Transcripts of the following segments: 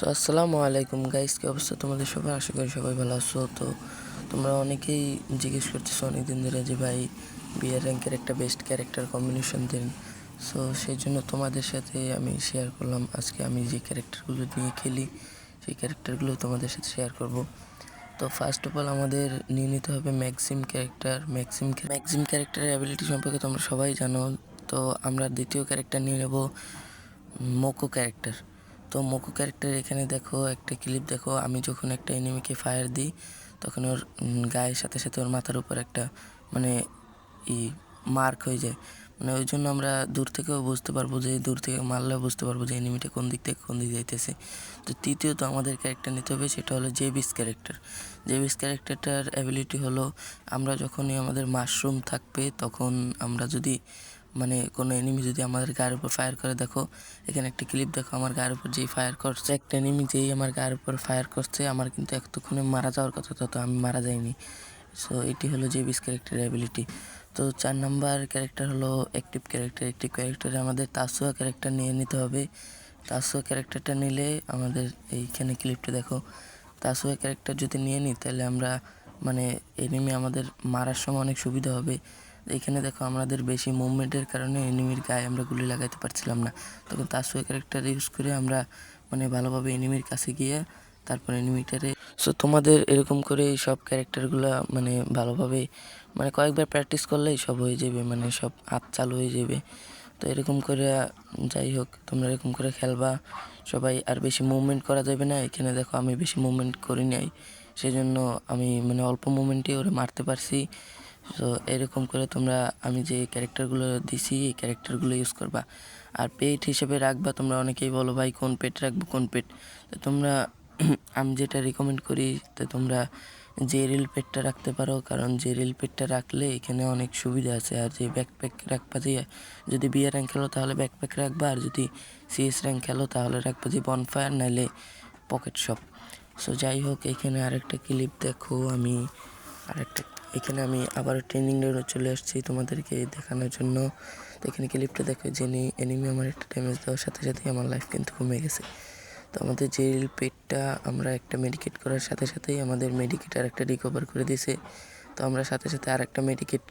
আসসালামু আলাইকুম গাইস, কি অবস্থা তোমাদের সবার? আশা করি সবাই ভালো আছো। তো তোমরা অনেকেই জিজ্ঞেস করতেছো অনেকদিন ধরে যে ভাই বিয়ার র্যাঙ্কের একটা বেস্ট ক্যারেক্টার কম্বিনেশন দিন। সো সেই জন্য তোমাদের সাথে আমি শেয়ার করলাম আজকে আমি যে ক্যারেক্টারগুলো নিয়ে খেলি সেই ক্যারেক্টারগুলো তোমাদের সাথে শেয়ার করব। তো ফার্স্ট অফ অল আমাদের নিয়ে নিতে হবে ম্যাক্সিম ক্যারেক্টার। ম্যাক্সিম ক্যারেক্টারের অ্যাবিলিটি সম্পর্কে তোমরা সবাই জানো। তো আমরা দ্বিতীয় ক্যারেক্টার নিয়ে নেব মোকো ক্যারেক্টার। তো মোকো ক্যারেক্টার এখানে দেখো একটা ক্লিপ দেখো, আমি যখন একটা এনিমিকে ফায়ার দিই তখন ওর গায়ের সাথে সাথে ওর মাথার উপর একটা মানে মার্ক হয়ে যায়। মানে ওই জন্য আমরা দূর থেকেও বুঝতে পারবো, যে দূর থেকে মারলেও বুঝতে পারবো যে এনিমিটা কোন দিক থেকে কোন দিক যাইতেছে। তো তৃতীয়ত আমাদের ক্যারেক্টার নিতে হবে, সেটা হলো জেবিস ক্যারেক্টার। জেবিস ক্যারেক্টারটার অ্যাবিলিটি হলো আমরা যখনই আমাদের মাশরুম থাকবে তখন আমরা যদি মানে কোনো এনিমি যদি আমাদের গায়ের উপর ফায়ার করে, দেখো এখানে একটা ক্লিপ দেখো, আমার গায়ের উপর যেই ফায়ার করছে একটা এনিমি, যেই আমার গায়ের উপর ফায়ার করছে আমার কিন্তু এতক্ষণে মারা যাওয়ার কথা, তো আমি মারা যাইনি। সো এটি হলো জেবিস ক্যারেক্টারের অ্যাবিলিটি। তো 4 নাম্বার ক্যারেক্টার হলো অ্যাক্টিভ ক্যারেক্টার। অ্যাক্টিভ ক্যারেক্টারে আমাদের তাসুয়া ক্যারেক্টার নিয়ে নিতে হবে। তাসুয়া ক্যারেক্টারটা নিলে আমাদের এইখানে ক্লিপটা দেখো, তাসুয়া ক্যারেক্টার যদি নিয়ে নিই তাহলে আমরা মানে এনিমি আমাদের মারার সময় অনেক সুবিধা হবে। এখানে দেখো আমাদের বেশি মুভমেন্টের কারণে এনিমির গায়ে আমরা গুলি লাগাইতে পারছিলাম না, তখন তাসুয়া ক্যারেক্টার ইউজ করে আমরা মানে ভালোভাবে এনিমির কাছে গিয়ে তারপর এনিমিটারে। সো তোমাদের এরকম করে এই সব ক্যারেক্টারগুলো মানে ভালোভাবে মানে কয়েকবার প্র্যাকটিস করলেই সব হয়ে যাবে, মানে সব হাত চালু হয়ে যাবে। তো এরকম করে যাই হোক তোমরা এরকম করে খেলবা সবাই। আর বেশি মুভমেন্ট করা যাবে না। এখানে দেখো আমি বেশি মুভমেন্ট করি নাই, সেজন্য আমি মানে অল্প মুভমেন্টে ওরা মারতে পারছি। সো এরকম করে তোমরা আমি যে ক্যারেক্টারগুলো দিছি এই ক্যারেক্টারগুলো ইউজ করবা। আর পেট হিসেবে রাখবা, তোমরা অনেকেই বলো ভাই কোন পেট রাখবো কোন পেট। তো তোমরা আমি যেটা রিকমেন্ড করি, তো তোমরা জেরিল পেটটা রাখতে পারো, কারণ জেরিল পেটটা রাখলে এখানে অনেক সুবিধা আছে। আর যে ব্যাকপ্যাক রাখবা, যে যদি বিয়ার র্যাঙ্ক খেলো তাহলে ব্যাকপ্যাক রাখবা, আর যদি সিএস র্যাঙ্ক খেলো তাহলে রাখবা যে বনফায়ার নাইলে পকেট শপ। সো যাই হোক এখানে আরেকটা ক্লিপ দেখো, আমি আরেকটা এখানে আমি আবার ট্রেনিং রোডে চলে আসছি তোমাদেরকে দেখানোর জন্য। তো এখানে ক্লিপটা দেখো, যে এনিমি আমার একটা ড্যামেজ দেওয়ার সাথে সাথেই আমার লাইফ কিন্তু কমে গেছে। তো আমাদের জেরিল পেটটা আমরা একটা মেডিকেট করার সাথে সাথেই আমাদের মেডিকেট আর একটা রিকভার করে দিয়েছে। তো আমরা সাথে সাথে আর একটা মেডিকেট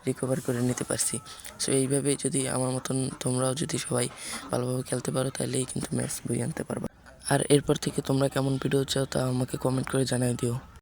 রিকভার করে নিতে পারছি। সো এইভাবে যদি আমার মতন তোমরাও যদি সবাই ভালোভাবে খেলতে পারো তাহলেই কিন্তু ম্যাচ বই আনতে পারবা। আর এরপর থেকে তোমরা কেমন ভিডিও চাও তা আমাকে কমেন্ট করে জানাই দিও।